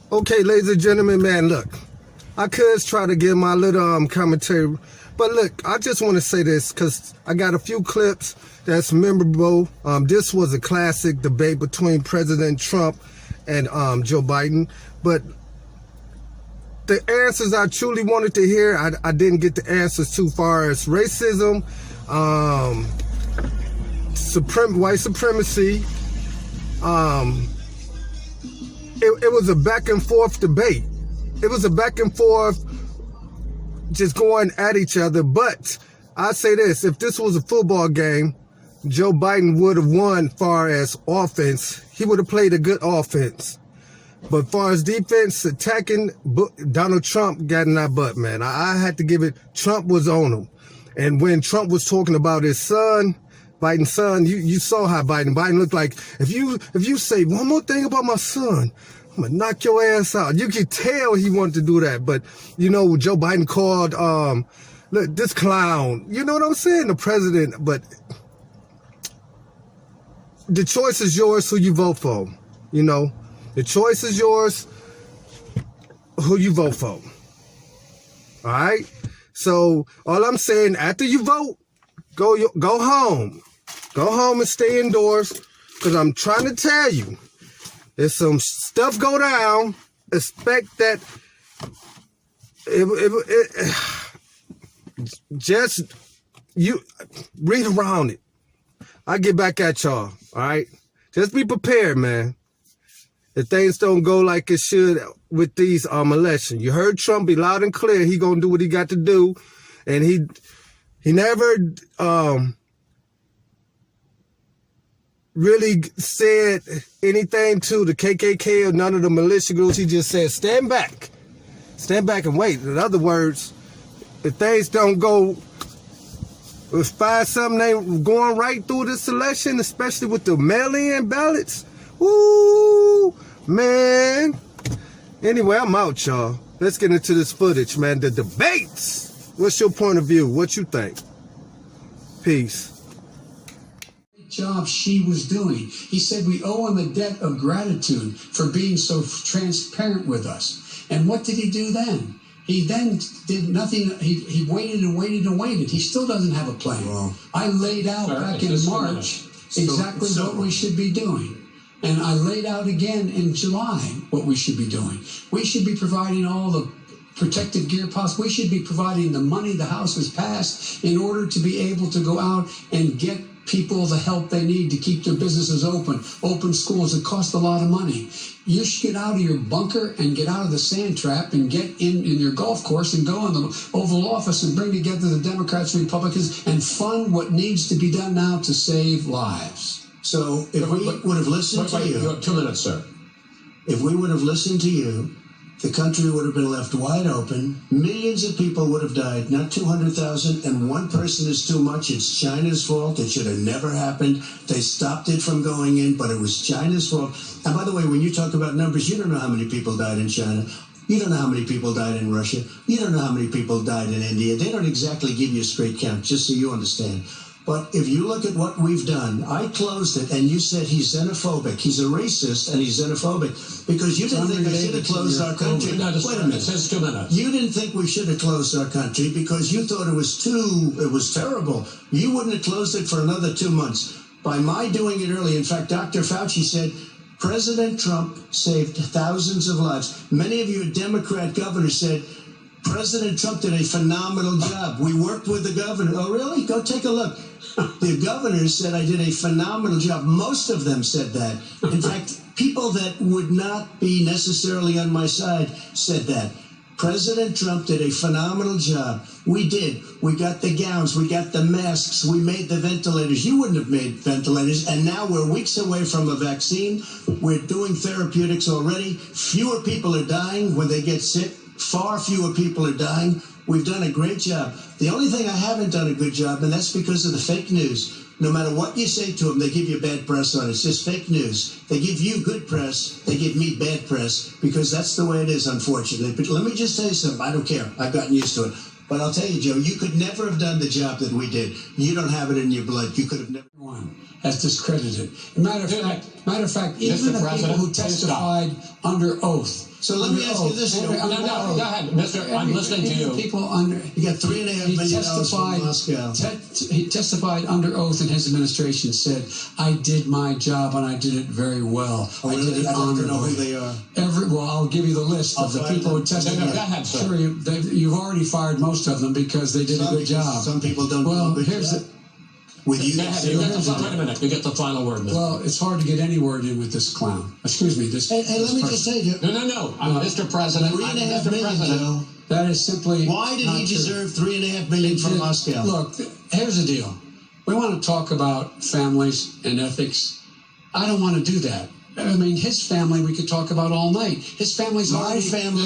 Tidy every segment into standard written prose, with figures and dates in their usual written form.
Okay, ladies and gentlemen, man, look, I could try to give my little commentary, but look, I just want to say this because I got a few clips that's memorable. This was a classic debate between President Trump and Joe Biden, but the answers I truly wanted to hear, I didn't get the answers too far as racism, white supremacy. It was a back and forth debate. It was a back and forth just going at each other. But I say this, if this was a football game, Joe Biden would have won far as offense. He would have played a good offense. But far as defense, attacking, Donald Trump got in that butt, man. I had to give it, Trump was on him. And when Trump was talking about his son, Biden's son, you saw how Biden looked like, if you say one more thing about my son, I'm gonna knock your ass out. You could tell he wanted to do that. But, you know, Joe Biden called, look, this clown, you know what I'm saying? The president, but the choice is yours who you vote for, you know? The choice is yours who you vote for. All right? So all I'm saying, after you vote, go home. Go home and stay indoors, because I'm trying to tell you, if some stuff go down, expect that just you read around it. I'll get back at y'all, all right? Just be prepared, man. If things don't go like it should with these elections. You heard Trump be loud and clear. He gonna do what he got to do. And he never really said anything to the KKK or none of the militia groups. He just said, stand back and wait. In other words, if things don't go, if find something ain't going right through this election, especially with the mail-in ballots, woo, man. Anyway, I'm out, y'all. Let's get into this footage, man. The debates. What's your point of view? What you think? Peace. Job she was doing. He said we owe him a debt of gratitude for being so transparent with us. And what did he do then? He then did nothing. He waited and waited and waited. He still doesn't have a plan. Well, I laid out back in March exactly what we should be doing. And I laid out again in July what we should be doing. We should be providing all the protective gear possible. We should be providing the money the House has passed in order to be able to go out and get people the help they need to keep their businesses open schools. It costs a lot of money. You should get out of your bunker and get out of the sand trap and get in your golf course and go in the Oval Office and bring together the Democrats and Republicans and fund what needs to be done now to save lives. So if we would have listened to you... 2 minutes, sir. If we would have listened to you, the country would have been left wide open. Millions of people would have died, not 200,000, and one person is too much. It's China's fault. It should have never happened. They stopped it from going in, but it was China's fault. And by the way, when you talk about numbers, you don't know how many people died in China. You don't know how many people died in Russia. You don't know how many people died in India. They don't exactly give you a straight count, just so you understand. But if you look at what we've done, I closed it, and you said he's xenophobic. He's a racist, and he's xenophobic because you didn't think I should have closed our country. Wait a minute. It says 2 minutes. You didn't think we should have closed our country because you thought it was terrible. You wouldn't have closed it for another 2 months. By my doing it early, in fact, Dr. Fauci said, President Trump saved thousands of lives. Many of you Democrat governors said, President Trump did a phenomenal job. We worked with the governor. Oh, really? Go take a look. The governors said I did a phenomenal job. Most of them said that. In fact, people that would not be necessarily on my side said that. President Trump did a phenomenal job. We did. We got the gowns. We got the masks. We made the ventilators. You wouldn't have made ventilators. And now we're weeks away from a vaccine. We're doing therapeutics already. Fewer people are dying when they get sick. Far fewer people are dying. We've done a great job. The only thing I haven't done a good job, and that's because of the fake news. No matter what you say to them, they give you bad press on it. It's just fake news. They give you good press. They give me bad press because that's the way it is, unfortunately. But let me just tell you something. I don't care. I've gotten used to it. But I'll tell you, Joe, you could never have done the job that we did. You don't have it in your blood. You could have never won. as discredited. Matter of fact, even the people who testified under oath. So let me ask you this, Joe. Go ahead, Mr. I'm listening to you. People under You got $3.5 million from Moscow. He testified under oath, and his administration said, "I did my job and I did it very well. I did it I'd like to know honorably." who they are. Well, I'll give you the list of the people who testified. Go ahead, sir. Sure, you've already fired most of them because they did a good job. Some people don't Well, do a good here's job. the. With you, Wait a minute. You get the final word, Mr. Well, it's hard to get any word in with this clown. Excuse me, this. Hey, let me this just person. say, Joe. No. Mr. President. $3.5 million, Joe. That is simply. Why did not he true. deserve $3.5 million from Moscow? Look, here's the deal. We want to talk about families and ethics. I don't want to do that. I mean, his family we could talk about all night. His family's My already... family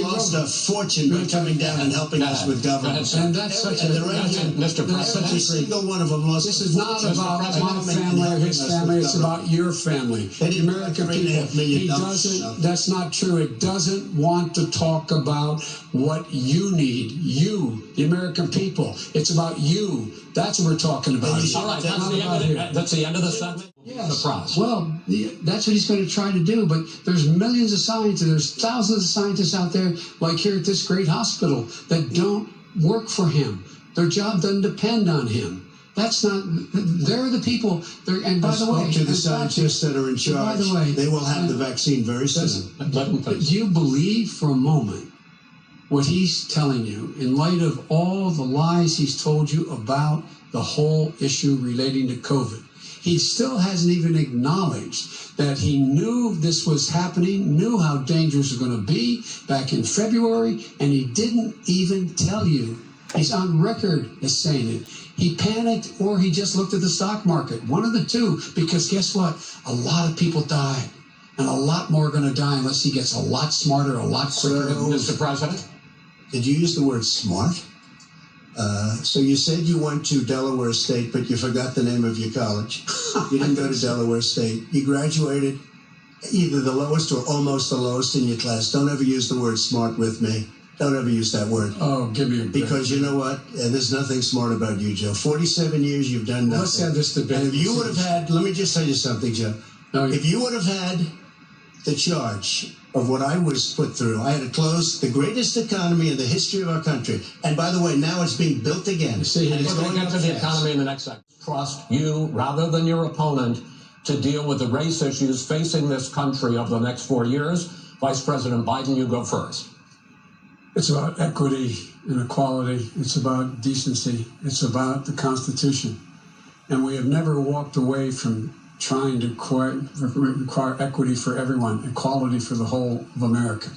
lost a fortune by coming down and helping us with government. And that's such a... Mr. President. Every single one of them lost. This is not about my family or his family. It's about your family. They The didn't American pay people. $3.5 million. He doesn't... That's not true. It doesn't want to talk about what you need. You, the American people. It's about you. That's what we're talking about. All right, that's the end of the segment. Yes. Surprise. Well, that's what he's going to try to do. But there's millions of scientists, there's thousands of scientists out there, like here at this great hospital, that don't work for him. Their job doesn't depend on him. That's not. They're the people. And by the way, I spoke to the scientists that are in charge. By the way, they will have the vaccine very soon. do you believe for a moment what he's telling you in light of all the lies he's told you about the whole issue relating to COVID? He still hasn't even acknowledged that he knew this was happening, knew how dangerous it was going to be back in February, and he didn't even tell you. He's on record as saying it. He panicked or he just looked at the stock market. One of the two, because guess what? A lot of people died, and a lot more are going to die unless he gets a lot smarter, a lot quicker. Mr. President? Did you use the word smart? So you said you went to Delaware State, but you forgot the name of your college. You didn't go to Delaware State. You graduated either the lowest or almost the lowest in your class. Don't ever use the word smart with me. Don't ever use that word. Oh, give me a break. Because you know what? There's nothing smart about you, Joe. 47 years, you've done nothing. Let's have this debate. And if you would have had, let me just tell you something, Joe. No, If you would have had the charge of what I was put through, I had to close the greatest economy in the history of our country. And by the way, now it's being built again. see, and it's We're going to going get up to the fast. economy in the next segment. Trust you rather than your opponent to deal with the race issues facing this country over the next 4 years. Vice President Biden, you go first. It's about equity and equality. It's about decency. It's about the Constitution. And we have never walked away from trying to require equity for everyone, equality for the whole of America.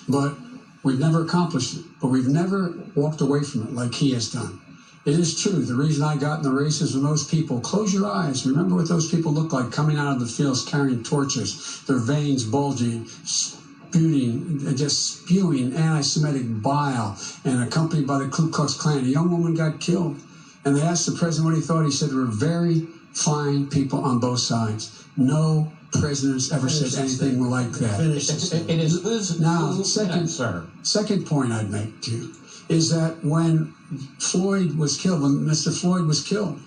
But we've never accomplished it. But we've never walked away from it like he has done. It is true. The reason I got in the races with those people, close your eyes. Remember what those people looked like coming out of the fields carrying torches, their veins bulging, just spewing anti-Semitic bile, and accompanied by the Ku Klux Klan. A young woman got killed. And they asked the president what he thought. He said there were very fine people on both sides. No president's ever said anything like that. It is who's Now, who, second point I'd make to you is that when Floyd was killed, when Mr. Floyd was killed,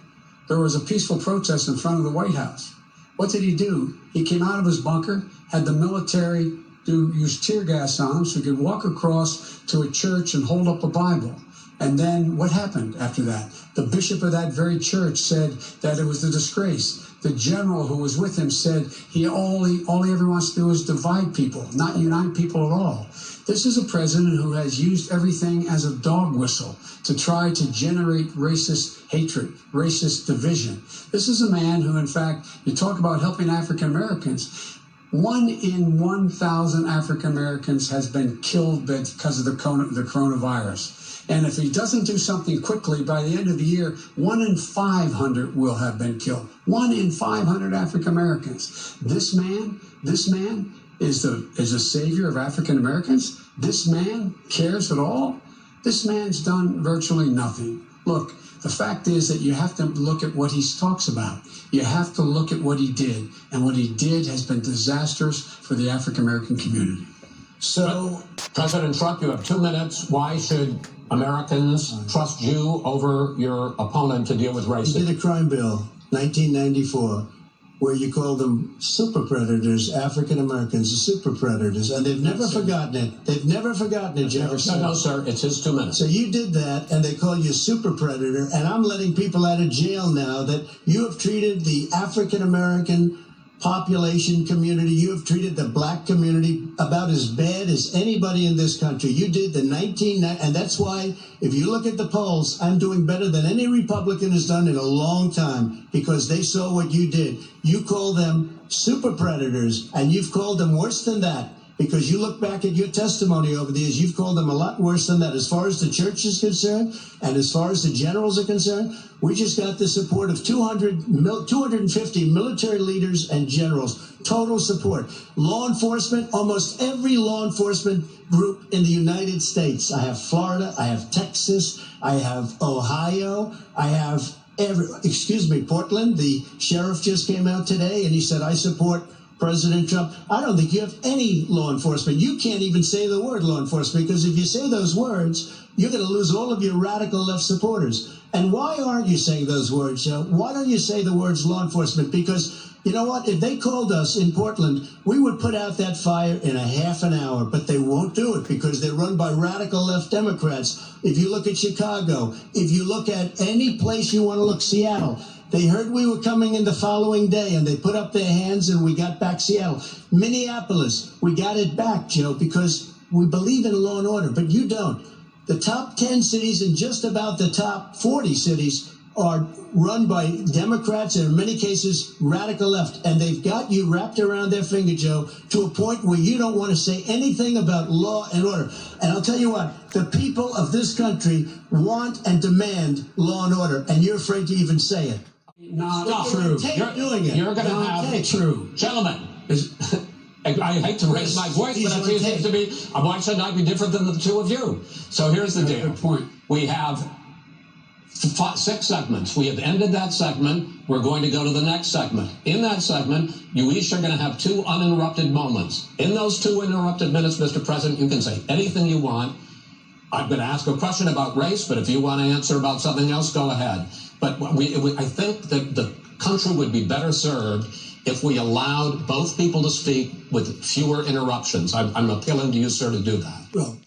there was a peaceful protest in front of the White House. What did he do? He came out of his bunker, had the military use tear gas on him so he could walk across to a church and hold up a Bible. And then what happened after that? The bishop of that very church said that it was a disgrace. The general who was with him said all he ever wants to do is divide people, not unite people at all. This is a president who has used everything as a dog whistle to try to generate racist hatred, racist division. This is a man who, in fact, you talk about helping African Americans. 1 in 1,000 African Americans has been killed because of the coronavirus. And if he doesn't do something quickly, by the end of the year, 1 in 500 will have been killed. 1 in 500 African Americans. This man is a savior of African Americans. This man cares at all. This man's done virtually nothing. Look, the fact is that you have to look at what he talks about. You have to look at what he did. And what he did has been disastrous for the African American community. So, President Trump, you have 2 minutes. Why should Americans trust you over your opponent to deal with he racism? did a crime bill. 1994, where you call them super predators, African Americans are super predators, and they've never forgotten it. They've never forgotten it, Joe. No, sir, it's his 2 minutes. So you did that, and they call you a super predator, and I'm letting people out of jail now that you have treated the African American population community, you have treated the black community about as bad as anybody in this country. You did the and that's why, if you look at the polls, I'm doing better than any Republican has done in a long time, because they saw what you did. You call them super predators, and you've called them worse than that. Because you look back at your testimony over the years, you've called them a lot worse than that. As far as the church is concerned, and as far as the generals are concerned, we just got the support of 250 military leaders and generals. Total support. Law enforcement, almost every law enforcement group in the United States. I have Florida, I have Texas, I have Ohio, I have Portland. The sheriff just came out today and he said, I support President Trump. I don't think you have any law enforcement. You can't even say the word law enforcement, because if you say those words, you're going to lose all of your radical left supporters. And why aren't you saying those words, Joe? Why don't you say the words law enforcement? Because you know what? If they called us in Portland, we would put out that fire in a half an hour, but they won't do it because they're run by radical left Democrats. If you look at Chicago, if you look at any place you want to look, Seattle, they heard we were coming in the following day, and they put up their hands, and we got back Seattle. Minneapolis, we got it back, Joe, because we believe in law and order, but you don't. The top 10 cities and just about the top 40 cities are run by Democrats and in many cases radical left, and they've got you wrapped around their finger, Joe, to a point where you don't want to say anything about law and order. And I'll tell you what, the people of this country want and demand law and order, and you're afraid to even say it. Not true. You're going to have true. Gentlemen, I hate to raise my voice, but it seems to be, why should I be different than the two of you? So here's the deal. Good point. We have 6 segments. We have ended that segment. We're going to go to the next segment. In that segment, you each are going to have 2 uninterrupted moments. In those 2 uninterrupted minutes, Mr. President, you can say anything you want. I'm going to ask a question about race, but if you want to answer about something else, go ahead. But I think that the country would be better served if we allowed both people to speak with fewer interruptions. I'm appealing to you, sir, to do that. Well,